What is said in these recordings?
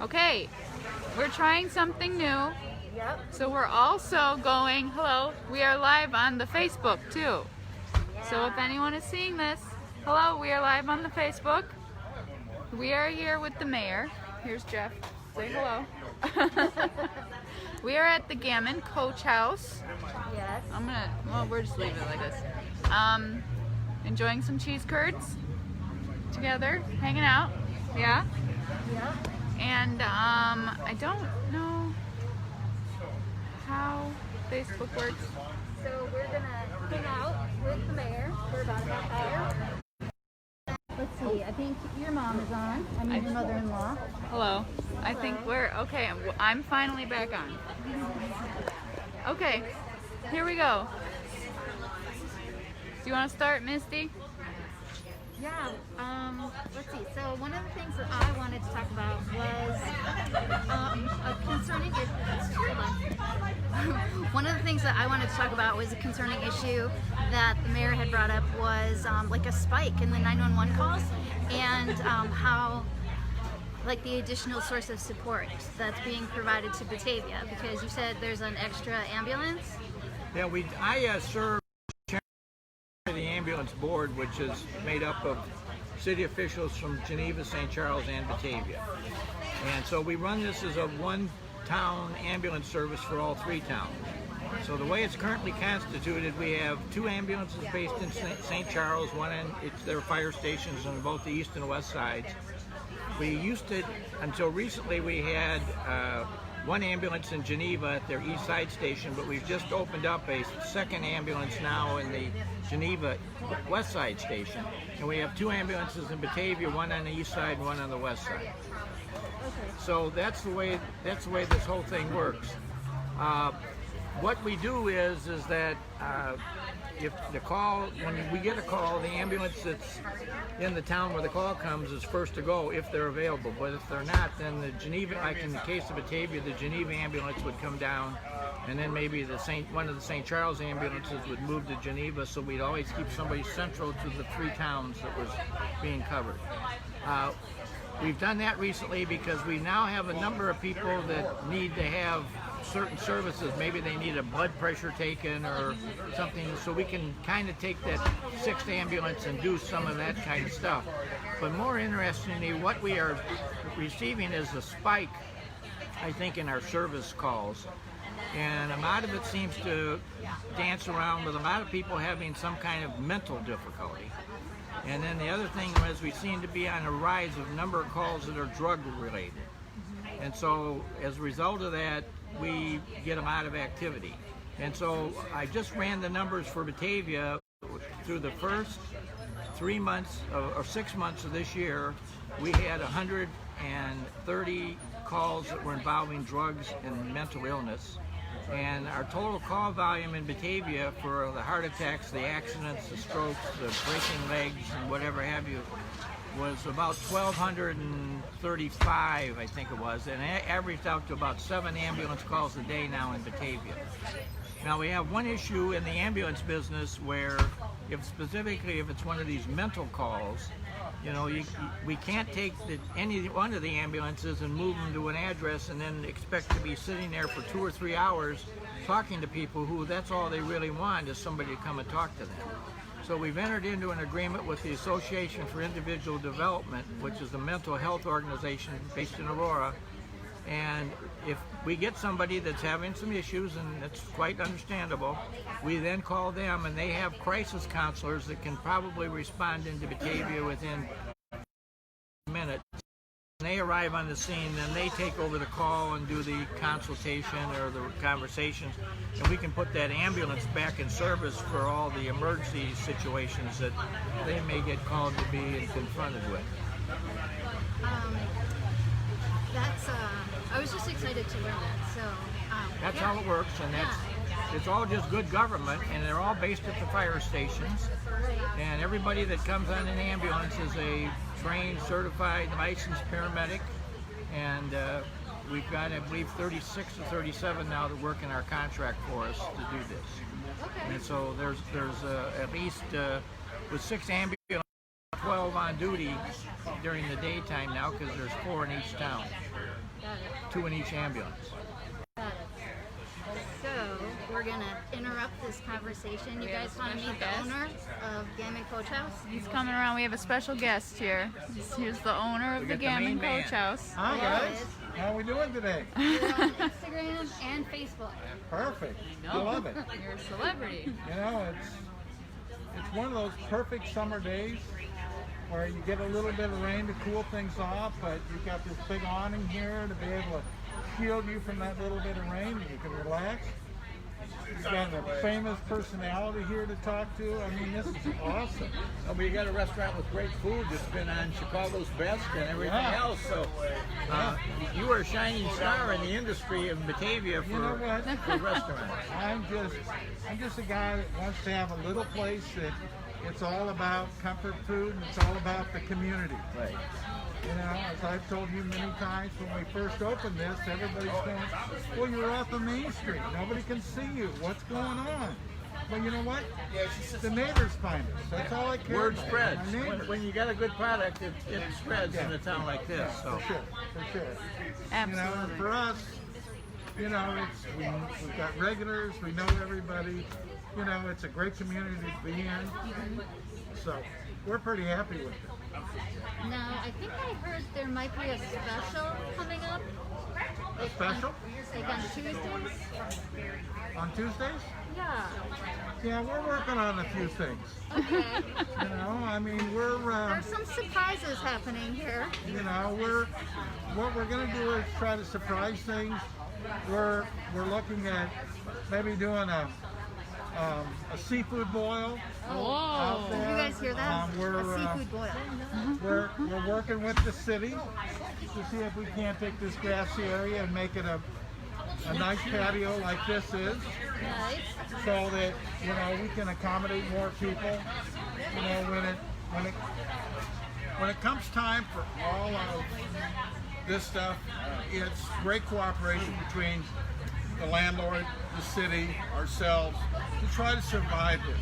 Okay, we're trying something new. Yep. So we're also going, hello, we are live on the Facebook too. So if anyone is seeing this, hello, we are live on the Facebook. We are here with the mayor. Here's Jeff. Say hello. We are at the Gammon Coach House. Yes. We're just leaving it like this. Enjoying some cheese curds together, hanging out. Yeah? Yep. And I don't know how Facebook works. So we're gonna hang out with the mayor for about a half hour. Let's see. I think your mom is on. I mean, your mother-in-law. Hello. I think we're okay. I'm finally back on. Okay, here we go. Do you want to start, Misty? Yeah. Let's see. So one of the things that I wanted to talk about was one of the things that I wanted to talk about was a concerning issue that the mayor had brought up was like a spike in the 911 calls and how like the additional source of support that's being provided to Batavia, because you said there's an extra ambulance. Yeah, I serve the ambulance board, which is made up of city officials from Geneva, St. Charles, and Batavia. And so we run this as a one-town ambulance service for all three towns. So the way it's currently constituted, we have two ambulances based in St. Charles. There are fire stations on both the east and west sides. We used to, until recently, we had one ambulance in Geneva at their east side station, but we've just opened up a second ambulance now in the Geneva west side station. And we have two ambulances in Batavia, one on the east side and one on the west side. So that's the way this whole thing works. What we do is that if the call, when we get a call, the ambulance that's in the town where the call comes is first to go if they're available. But if they're not, then the Geneva, like in the case of Batavia, the Geneva ambulance would come down, and then maybe one of the St. Charles ambulances would move to Geneva, so we'd always keep somebody central to the three towns that was being covered. We've done that recently because we now have a number of people that need to have certain services. Maybe they need a blood pressure taken or something, so we can kind of take that sixth ambulance and do some of that kind of stuff. But more interestingly, what we are receiving is a spike, I think, in our service calls. And a lot of it seems to dance around with a lot of people having some kind of mental difficulty. And then the other thing was we seem to be on a rise of number of calls that are drug related. And so as a result of that, we get a lot of activity. And so I just ran the numbers for Batavia through the first 3 months or 6 months of this year. We had 130 calls that were involving drugs and mental illness. And our total call volume in Batavia for the heart attacks, the accidents, the strokes, the breaking legs, and whatever have you, was about 1,235, I think it was, and it averaged out to about 7 ambulance calls a day now in Batavia. Now we have one issue in the ambulance business where, if it's one of these mental calls, we can't take any one of the ambulances and move them to an address and then expect to be sitting there for 2 or 3 hours talking to people who that's all they really want is somebody to come and talk to them. So we've entered into an agreement with the Association for Individual Development, which is a mental health organization based in Aurora. And if we get somebody that's having some issues, and that's quite understandable, we then call them, and they have crisis counselors that can probably respond into Batavia within minutes. When they arrive on the scene, then they take over the call and do the consultation or the conversations, and we can put that ambulance back in service for all the emergency situations that they may get called to be confronted with. I was just excited to learn that. So that's how it works, and it's all just good government, and they're all based at the fire stations. And everybody that comes on an ambulance is a trained, certified, licensed paramedic, and we've got, I believe, 36 or 37 now that work in our contract for us to do this. And so there's at least with 6 ambulances, 12 on duty during the daytime now, because there's 4 in each town. Got it. 2 in each ambulance. Got it. So we're gonna interrupt this conversation. You guys want to meet the owner of Gammon Coach House? He's coming around. We have a special guest here. Here's the owner of the Gammon Coach House. Hi guys, how are we doing today? We're on Instagram and Facebook. Perfect. I love it. You're a celebrity. You know, it's one of those perfect summer days where you get a little bit of rain to cool things off, but you've got this big awning here to be able to shield you from that little bit of rain, and you can relax. You've got a famous personality here to talk to. I mean, this is awesome. Oh, but you got a restaurant with great food that's been on Chicago's Best and everything else. So you are a shining star in the industry of Batavia for, You know what? for restaurants. I'm just a guy that wants to have a little place that it's all about comfort food and it's all about the community. Right. You know, as I've told you many times, when we first opened this, everybody's going, well, you're off of Main Street. Nobody can see you. What's going on? Well, you know what? The neighbors find us. That's all I care Word about. spreads. My neighbors. When you got a good product, it spreads in a town like this. So. For sure. Absolutely. You know, and for us, you know, we've got regulars, we know everybody. You know, it's a great community to be in. So we're pretty happy with it. Now, I think I heard there might be a special coming up. A special? Like on Tuesdays? On Tuesdays? Yeah. Yeah, we're working on a few things. Okay. You know, I mean, we're, There's some surprises happening here. you know, what we're going to do is try to surprise things. We're looking at maybe doing a seafood boil out Whoa. there. You guys hear that? We're, A seafood boil. we're working with the city to see if we can't take this grassy area and make it a nice patio like this is, Nice. so that, you know, we can accommodate more people. You know, when it comes time for all of this stuff, it's great cooperation between the landlord, the city, ourselves, to try to survive this.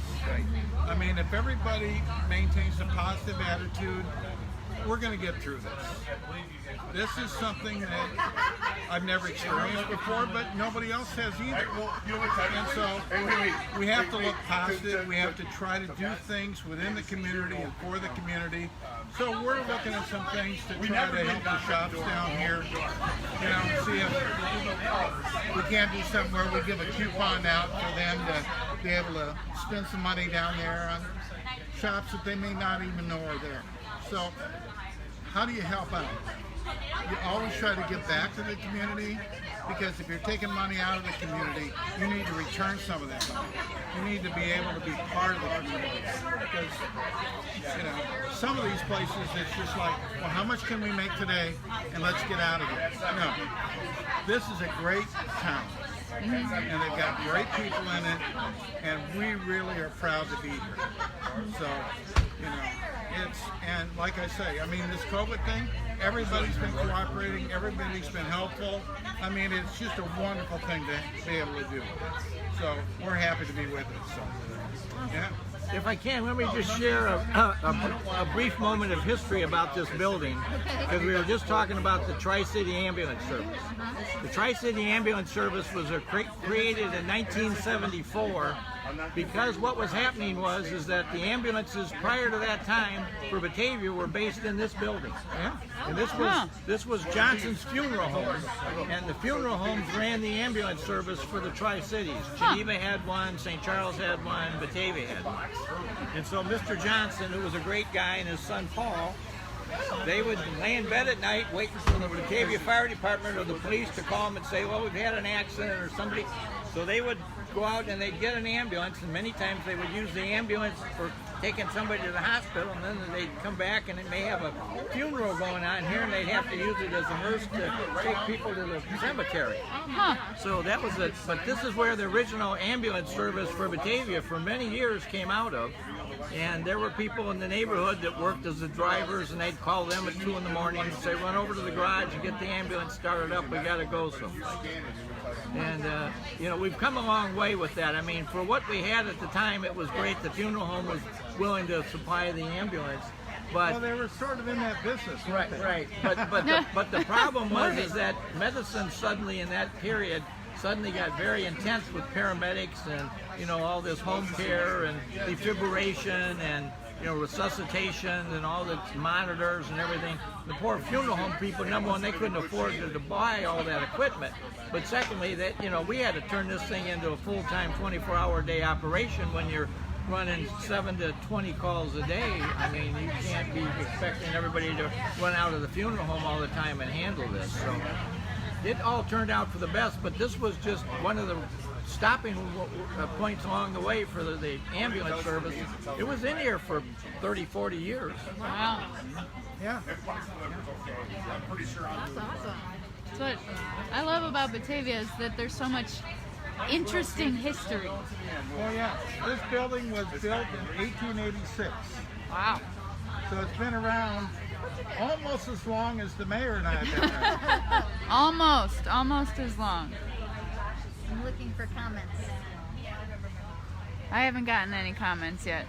I mean, if everybody maintains a positive attitude, we're going to get through this. This is something that I've never experienced before, but nobody else has either. And so we have to look positive. We have to try to do things within the community and for the community. So we're looking at some things to try to help the shops down here. You know, see if we can't do something where we give a coupon out for them to be able to spend some money down there on shops that they may not even know are there. So how do you help out? You always try to give back to the community, because if you're taking money out of the community, you need to return some of that money. You need to be able to be part of the community, because, you know, some of these places it's just like, well, how much can we make today and let's get out of here. No, this is a great town. And they've got great people in it, and we really are proud to be here. So, you know, and like I say, I mean, this COVID thing, everybody's been cooperating, everybody's been helpful. I mean, it's just a wonderful thing to be able to do. So we're happy to be with it. So, yeah. If I can, let me just share a brief moment of history about this building, because we were just talking about the Tri-City Ambulance Service. The Tri-City Ambulance Service was created in 1974 because what was happening is that the ambulances prior to that time for Batavia were based in this building. Yeah. And this was Johnson's funeral home, and the funeral homes ran the ambulance service for the Tri-Cities. Geneva had one, St. Charles had one, Batavia had one. And so Mr. Johnson, who was a great guy, and his son Paul, they would lay in bed at night waiting for the Batavia Fire Department or the police to call them and say, well, we've had an accident or somebody. So they would go out and they'd get an ambulance, and many times they would use the ambulance for taking somebody to the hospital, and then they'd come back and it may have a funeral going on here, and they'd have to use it as a hearse to take people to the cemetery. So that was it. But this is where the original ambulance service for Batavia for many years came out of. And there were people in the neighborhood that worked as the drivers, and they'd call them at 2 in the morning and say, run over to the garage and get the ambulance started up, we gotta go someplace. And you know, we've come a long way with that. I mean, for what we had at the time, it was great. The funeral home was willing to supply the ambulance. But Well, they were sort of in that business. weren't they? right. But the problem was is that medicine suddenly in that period suddenly got very intense with paramedics and all this home care and defibrillation and resuscitation and all the monitors and everything. The poor funeral home people, number one, they couldn't afford to buy all that equipment. But secondly, that we had to turn this thing into a full-time 24-hour-a-day operation when you're running 7 to 20 calls a day. I mean, you can't be expecting everybody to run out of the funeral home all the time and handle this. So it all turned out for the best, but this was just one of the stopping points along the way for the ambulance service. It was in here for 30, 40 years. Wow. Yeah. That's awesome. That's what I love about Batavia is that there's so much interesting history. Well, yeah. This building was built in 1886. Wow. So it's been around almost as long as the mayor and I have been around. Almost as long. I'm looking for comments. I haven't gotten any comments yet.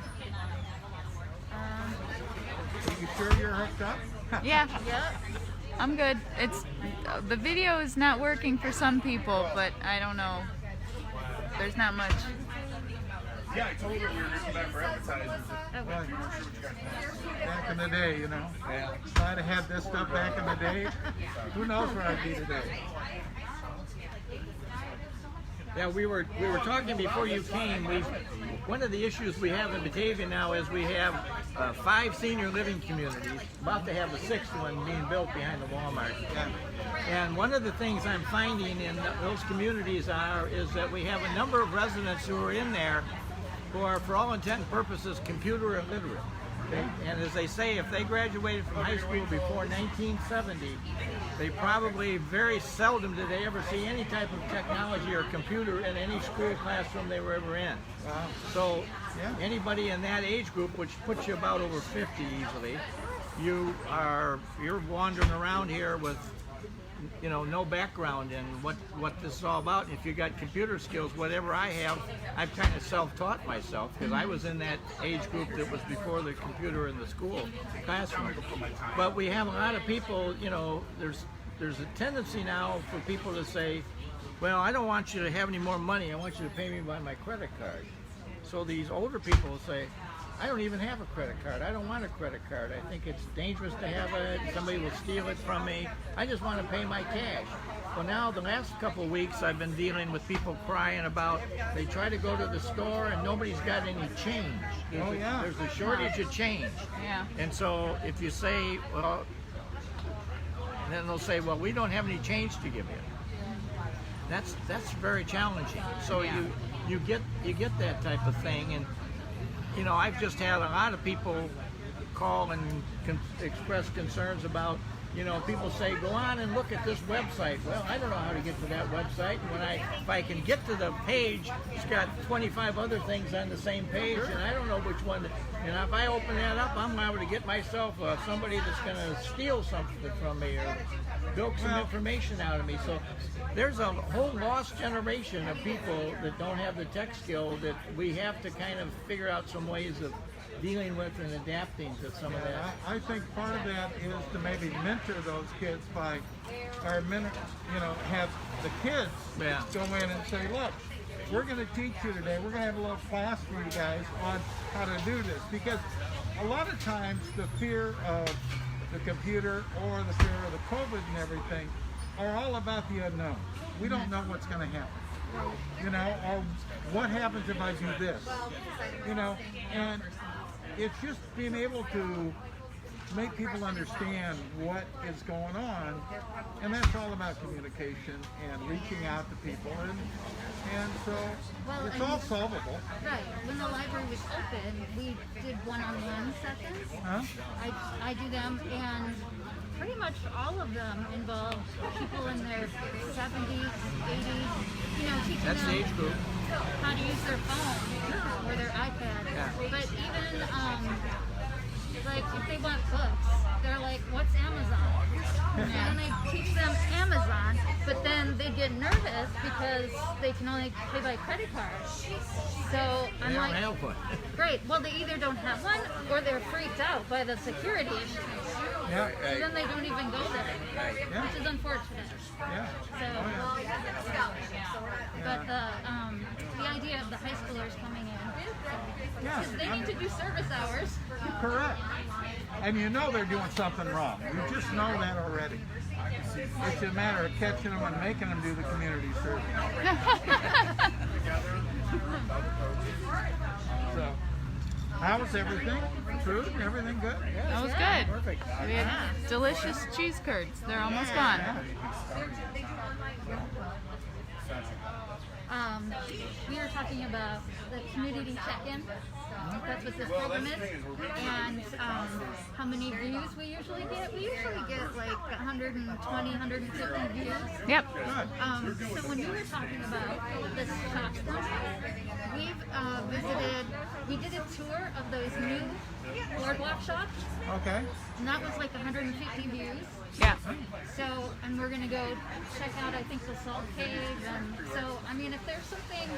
Are you sure you're hooked up? Yeah, Yep. I'm good. It's the video is not working for some people, but I don't know. There's not much. Yeah, I told her we were going to come back for advertisers. Right. Back in the day, Yeah. If I'd have had this stuff back in the day, who knows where I'd be today. Yeah, we were talking before you came. One of the issues we have in Batavia now is we have 5 senior living communities, about to have the 6th one being built behind the Walmart. And one of the things I'm finding in those communities is that we have a number of residents who are in there who are, for all intent and purposes, computer illiterate. Okay? And as they say, if they graduated from high school before 1970, they probably very seldom did they ever see any type of technology or computer in any school classroom they were ever in. So anybody in that age group, which puts you about over 50 easily, you're wandering around here with no background in what this is all about. And if you got computer skills, whatever I have, I've kind of self-taught myself because I was in that age group that was before the computer in the school classroom. But we have a lot of people, there's a tendency now for people to say, well, I don't want you to have any more money. I want you to pay me by my credit card. So these older people will say, I don't even have a credit card. I don't want a credit card. I think it's dangerous to have it. Somebody will steal it from me. I just want to pay my cash. Well, now the last couple of weeks I've been dealing with people crying about they try to go to the store and nobody's got any change. There's a shortage of change. Yeah. And so if you say, well, then they'll say, well, we don't have any change to give you. That's very challenging. So you get that type of thing. And I've just had a lot of people call and express concerns about, people say, go on and look at this website. Well, I don't know how to get to that website. And if I can get to the page, it's got 25 other things on the same page, and I don't know which one. And if I open that up, I'm liable to get myself somebody that's going to steal something from me or bilk some information out of me. So there's a whole lost generation of people that don't have the tech skill that we have to kind of figure out some ways of dealing with and adapting to some of that. I think part of that is to maybe mentor those kids by, have the kids go in and say, look, we're going to teach you today. We're going to have a little class for you guys on how to do this. Because a lot of times the fear of the computer or the fear of the COVID and everything are all about the unknown. We don't know what's going to happen. Or what happens if I do this? And it's just being able to make people understand what is going on, and that's all about communication and reaching out to people, and so it's all solvable. Right. When the library was open, we did one-on-one sessions. I do them, and pretty much all of them involve people in their 70s, 80s, teaching That's them the age group. how to use their phone or their iPad. But even like if they want books, they're like, what's Amazon? And then they teach them Amazon, but then they get nervous because they can only pay by credit card. So I'm like, great. Well, they either don't have one or they're freaked out by the security issues. Yeah. So then they don't even go there, which is unfortunate. Yeah. So, but the idea of the high schoolers coming in, Yeah. they need to do service hours. Correct. And you know they're doing something wrong. You just know that already. It's a matter of catching them and making them do the community service. So, how was everything? Food? Everything good? That was good. Perfect. We had delicious cheese curds. They're almost gone. We were talking about the community check-in. That's what this program is. And how many views we usually get. We usually get like 120, 150 views. Yep. So when we were talking about this shop we did a tour of those new boardwalk shops. Okay. And that was like 150 views. Yeah. So, and we're gonna go check out, I think, the Salt Cave, and so, I mean, if there's something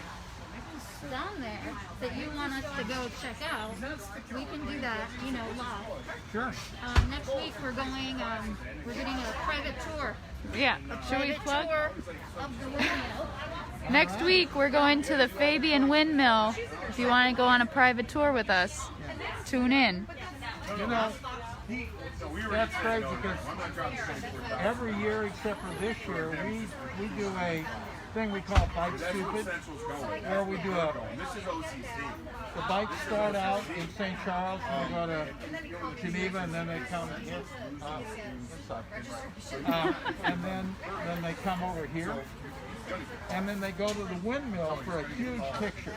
down there that you want us to go check out, we can do that, you know, live. Sure. Next week we're going, we're getting a private tour. Yeah. Should we Private plug? tour of the windmill. Next week we're going to the Fabian Windmill. If you want to go on a private tour with us, tune in. You know, that's great because every year except for this year, we do a thing we call Bike Stupid, where we do the bikes start out in St. Charles, and they go to Geneva, and then they come here. And then they come over here, and then they go to the windmill for a huge picture.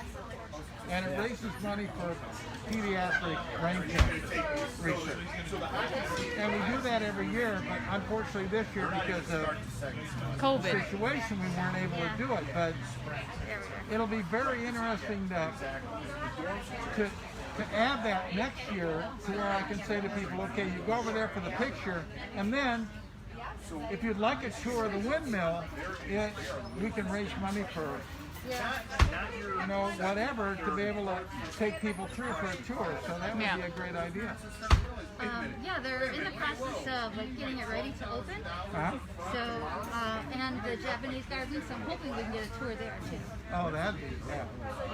And it raises money for pediatric brain cancer research. And we do that every year, but unfortunately this year, because of COVID. the situation, we weren't able to do it. But it'll be very interesting to add that next year to where I can say to people, okay, you go over there for the picture, and then if you'd like a tour of the windmill, we can raise money for, you know, whatever, to be able to take people through for a tour. So that would be a great idea. Yeah, they're in the process of like getting it ready to open. So, and the Japanese garden, so I'm hoping we can get a tour there too. Oh, that'd be,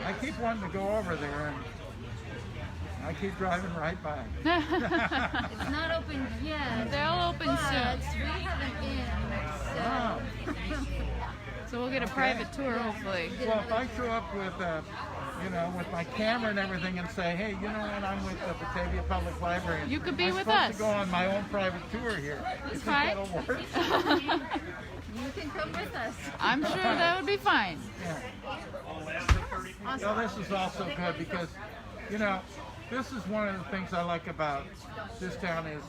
I keep wanting to go over there, and I keep driving right by. It's not open yet. They'll open but soon. we have an in, so. So we'll get a private tour, hopefully. Well, if I show up with, you know, with my camera and everything and say, hey, you know what, I'm with the Batavia Public Library. You could be I'm with supposed us. to go on my own private tour here. It's You think fine. that'll work? You can come with us. I'm sure that would be fine. Well, this is also good because, you know, this is one of the things I like about this town is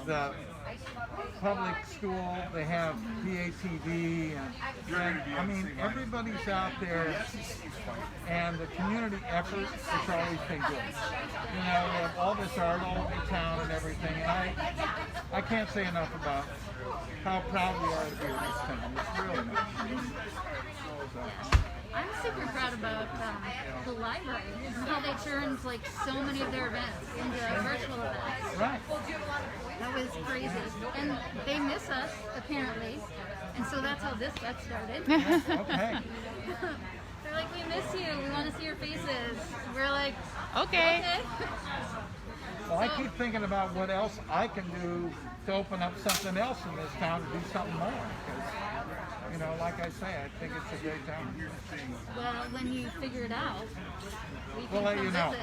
the public school. They have PATV, and I mean, everybody's out there, and the community effort has always been good. You know, we have all this art all over town and everything, and I can't say enough about how proud we are to be in this town. It's really nice. I'm super proud about the library and how they turned like so many of their events into virtual events. Right. That was crazy. And they miss us, apparently. And so that's how this got started. Okay. They're like, we miss you. We want to see your faces. We're like, Okay. Well, I keep thinking about what else I can do to open up something else in this town, to do something more. Because, you know, like I say, I think it's a great town. Well, when you figure it out, we can We'll let come you know.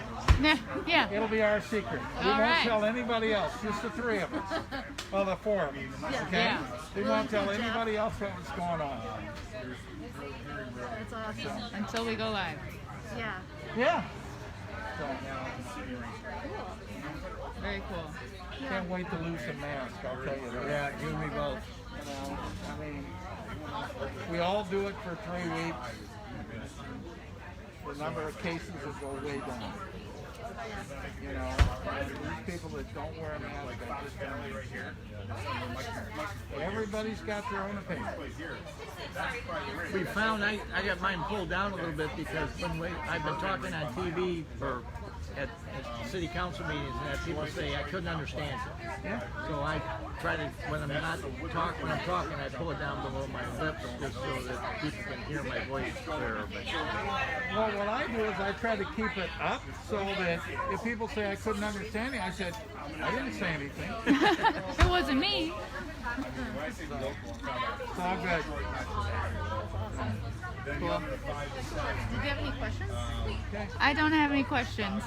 visit. Yeah. It'll be our secret. We All won't right. tell anybody else, just the three of us. Well, the four of us. Okay? Yeah. We won't tell anybody else what's going on. That's awesome. Until we go live. Yeah. Yeah. So, Cool. Very cool. can't wait to lose a mask, I'll tell you that. Yeah, you and me both. You know, I mean, we all do it for 3 weeks. The number of cases will go way down. You know, these people that don't wear a mask, I just don't right here. everybody's got their own opinion. We found I got mine pulled down a little bit because I've been talking on TV or at city council meetings and that people say I couldn't understand it. Yeah. So I try to when I'm talking, I pull it down below my lips just so that people can hear my voice clearer. But Well, what I do is I try to keep it up so that if people say I couldn't understand it, I said, I didn't say anything. It wasn't me. It's all good. Cool. Did you have any questions? I don't have any questions.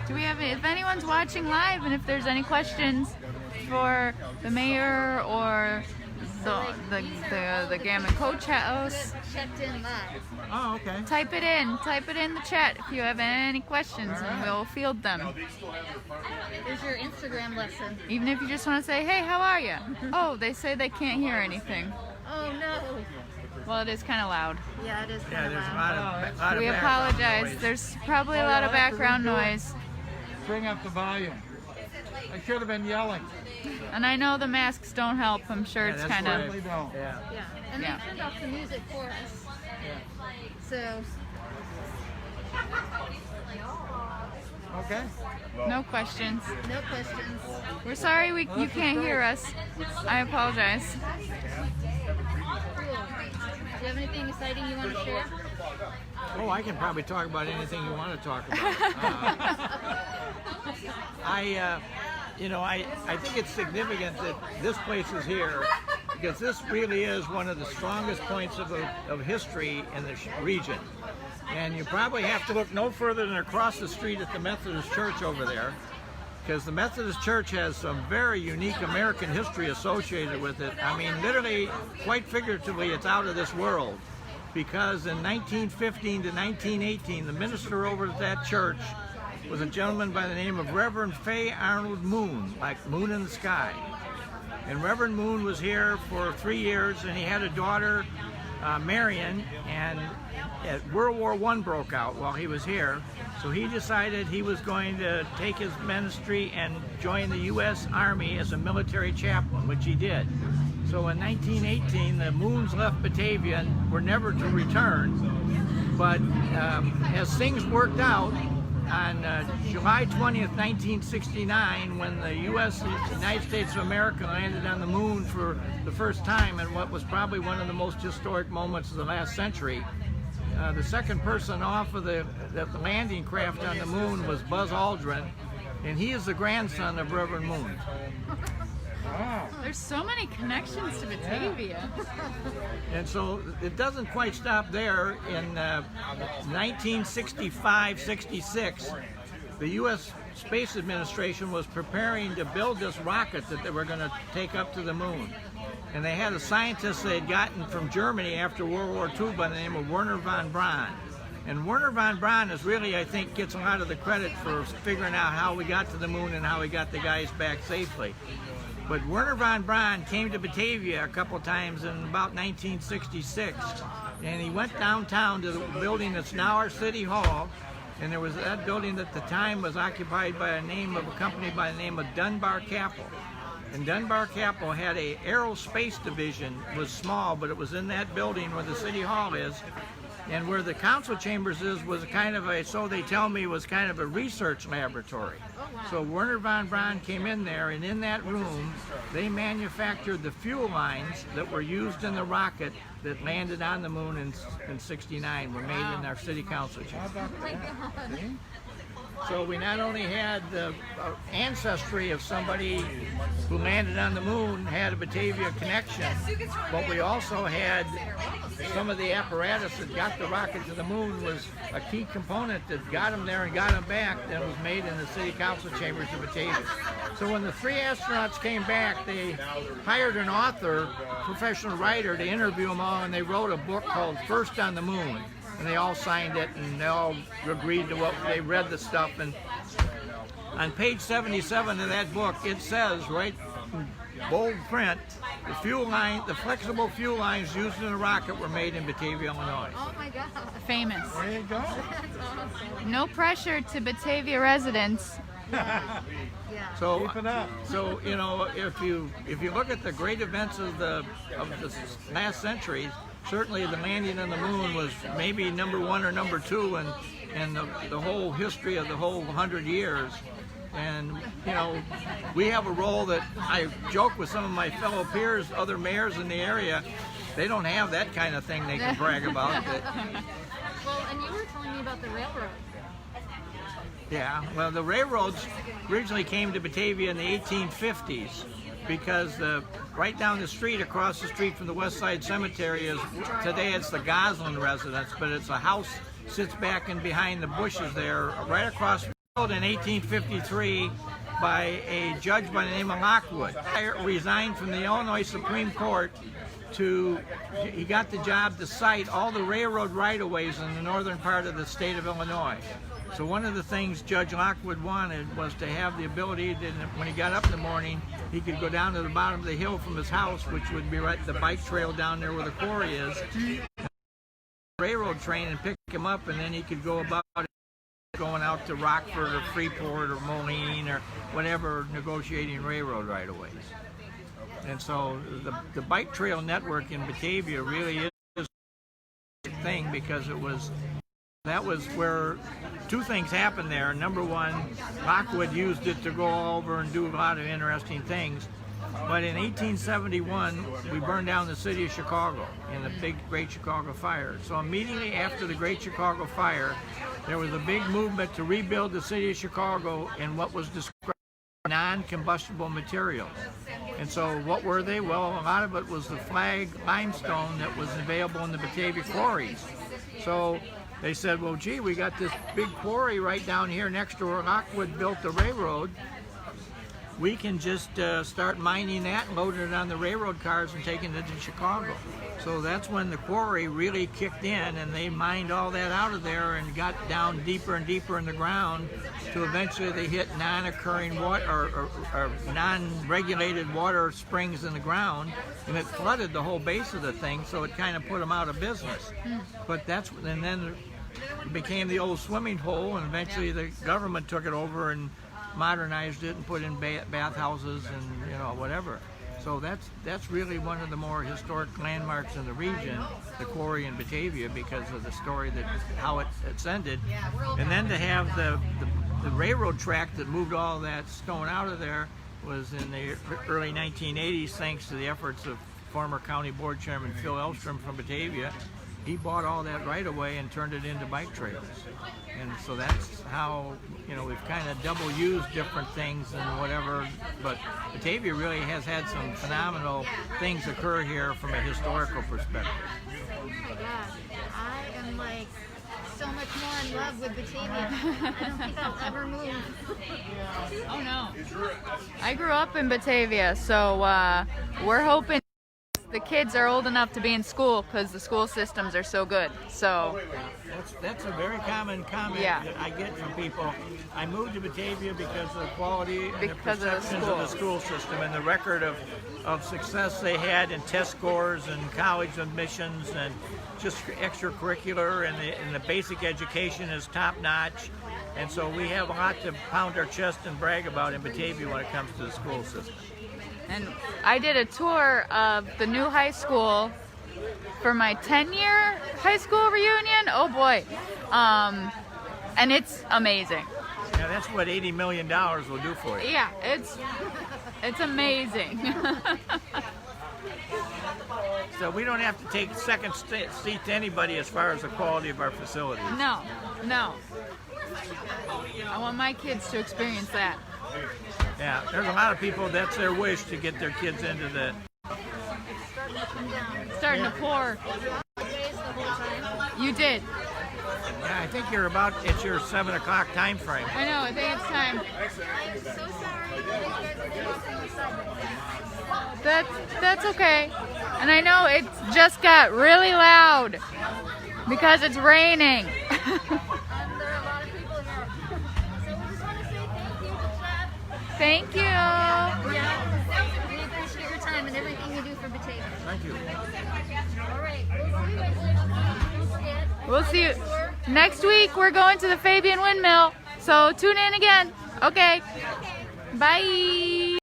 Do we have if anyone's watching live and if there's any questions for the mayor or the Gammon Coach House, Checked in live. Oh, okay. type it in the chat if you have any questions and we'll field them. There's your Instagram lesson. Even if you just want to say, hey, how are you? Oh, they say they can't hear anything. Oh no. Well, it is kind of loud. Yeah, it is yeah, kind of there's a loud. lot of We background apologize. noise. There's probably a lot of background noise. Bring up the volume. I should have been yelling. And I know the masks don't help. I'm sure Yeah, it's that's kind why- of... Certainly don't. Yeah. Yeah, and Yeah. they turned off the music for us. So, Okay. no No questions. questions. We're sorry you can't hear us. I apologize. Cool. Do you have anything exciting you want to share? Oh, I can probably talk about anything you want to talk about. I think it's significant that this place is here because this really is one of the strongest points of history in the region. And you probably have to look no further than across the street at the Methodist Church over there, because the Methodist Church has some very unique American history associated with it. I mean, literally, quite figuratively, it's out of this world. Because in 1915 to 1918, the minister over at that church was a gentleman by the name of Reverend Fay Arnold Moon, like Moon in the Sky. And Reverend Moon was here for 3 years, and he had a daughter, Marion, and World War I broke out while he was here. So he decided he was going to take his ministry and join the U.S. Army as a military chaplain, which he did. So in 1918, the Moons left Batavia and were never to return. But as things worked out, on July 20th, 1969, when the United States of America landed on the moon for the first time in what was probably one of the most historic moments of the last century, the second person off of the landing craft on the moon was Buzz Aldrin, and he is the grandson of Reverend Moon. Wow. There's so many connections to Batavia. And so it doesn't quite stop there. In 1965-66, the U.S. Space Administration was preparing to build this rocket that they were going to take up to the moon. And they had a scientist they had gotten from Germany after World War II by the name of Wernher von Braun. And Wernher von Braun is really, I think, gets a lot of the credit for figuring out how we got to the moon and how we got the guys back safely. But Wernher von Braun came to Batavia a couple times in about 1966, and he went downtown to the building that's now our City Hall, and there was that building at the time was occupied by a company by the name of Dunbar Capital. And Dunbar Capital had a aerospace division. It was small, but it was in that building where the City Hall is. And where the council chambers was kind of so they tell me, was kind of a research laboratory. So Wernher von Braun came in there, and in that room, they manufactured the fuel lines that were used in the rocket that landed on the moon in '69, were made in our city council How chamber. about that? See? So we not only had the ancestry of somebody who landed on the moon, had a Batavia connection, but we also had some of the apparatus that got the rocket to the moon was a key component that got them there and got them back that was made in the city council chambers of Batavia. So when the 3 astronauts came back, they hired an author, professional writer, to interview them all, and they wrote a book called First on the Moon. And they all signed it, and they all agreed to what they read the stuff. And on page 77 of that book, it says right bold print, the flexible fuel lines used in the rocket were made in Batavia, Illinois. Oh my God. Famous. There you go. That's awesome. No pressure to Batavia residents. Yeah. So, Keep it up. so you know, if you look at the great events of the last century, certainly the landing on the moon was maybe number 1 or number 2 in the whole history of the whole 100 years. And you know, we have a role that I joke with some of my fellow peers, other mayors in the area. They don't have that kind of thing they can brag about. Well, and you were telling me about the railroad. Yeah, well, the railroads originally came to Batavia in the 1850s because right down the street, across the street from the West Side Cemetery, today it's the Goslin residence, but it's a house sits back and behind the bushes there, right across the road in 1853 by a judge by the name of Lockwood. He resigned from the Illinois Supreme Court he got the job to cite all the railroad right-of-ways in the northern part of the state of Illinois. So one of the things Judge Lockwood wanted was to have the ability that when he got up in the morning, he could go down to the bottom of the hill from his house, which would be right the bike trail down there where the quarry is, railroad train and pick him up, and then he could go about going out to Rockford or Freeport or Moline or whatever, negotiating railroad right-of-ways. And so the bike trail network in Batavia really is a thing because that was where two things happened there. Number one, Lockwood used it to go over and do a lot of interesting things. But in 1871, we burned down the city of Chicago in the big Great Chicago Fire. So immediately after the Great Chicago Fire, there was a big movement to rebuild the city of Chicago in what was described as non-combustible materials. And so what were they? Well, a lot of it was the flag limestone that was available in the Batavia quarries. So they said, well, gee, we got this big quarry right down here next to where Lockwood built the railroad. We can just start mining that and loading it on the railroad cars and taking it to Chicago. So that's when the quarry really kicked in, and they mined all that out of there and got down deeper and deeper in the ground to eventually they hit non-occurring water or non-regulated water springs in the ground, and it flooded the whole base of the thing, so it kind of put them out of business. But and then it became the old swimming hole, and eventually the government took it over and modernized it and put in bathhouses and whatever. So that's really one of the more historic landmarks in the region, the quarry in Batavia, because of the story how it's ended. And then to have the railroad track that moved all that stone out of there was in the early 1980s, thanks to the efforts of former County Board Chairman Phil Elstrom from Batavia. He bought all that right away and turned it into bike trails. And so that's how, we've kind of double used different things and whatever, but Batavia really has had some phenomenal things occur here from a historical perspective. Oh my God, I am like so much more in love with Batavia. I don't think I'll ever move. Oh no. I grew up in Batavia, so we're hoping the kids are old enough to be in school because the school systems are so good. So that's a very common comment that I get from people. I moved to Batavia because of the quality and the perceptions of the school system and the record of success they had in test scores and college admissions and just extracurricular, and the basic education is top notch. And so we have a lot to pound our chest and brag about in Batavia when it comes to the school system. And I did a tour of the new high school for my 10-year high school reunion. Oh boy. And it's amazing. Yeah, that's what $80 million will do for you. Yeah, it's amazing. So we don't have to take second seat to anybody as far as the quality of our facilities. No. I want my kids to experience that. Yeah, there's a lot of people, that's their wish to get their kids into the... It's starting to come down. Starting to pour. You did. Yeah, I think it's your 7 o'clock time frame. I know, I think it's time. I'm so sorry. You guys are walking the sidewalk. That's okay. And I know it just got really loud because it's raining. There are a lot of people here. So we just want to say thank you. Good job. Thank you. Yeah. We appreciate Thank you. All right. We'll see you next week. We're going to the Fabian Windmill, so tune in again. Okay. Bye.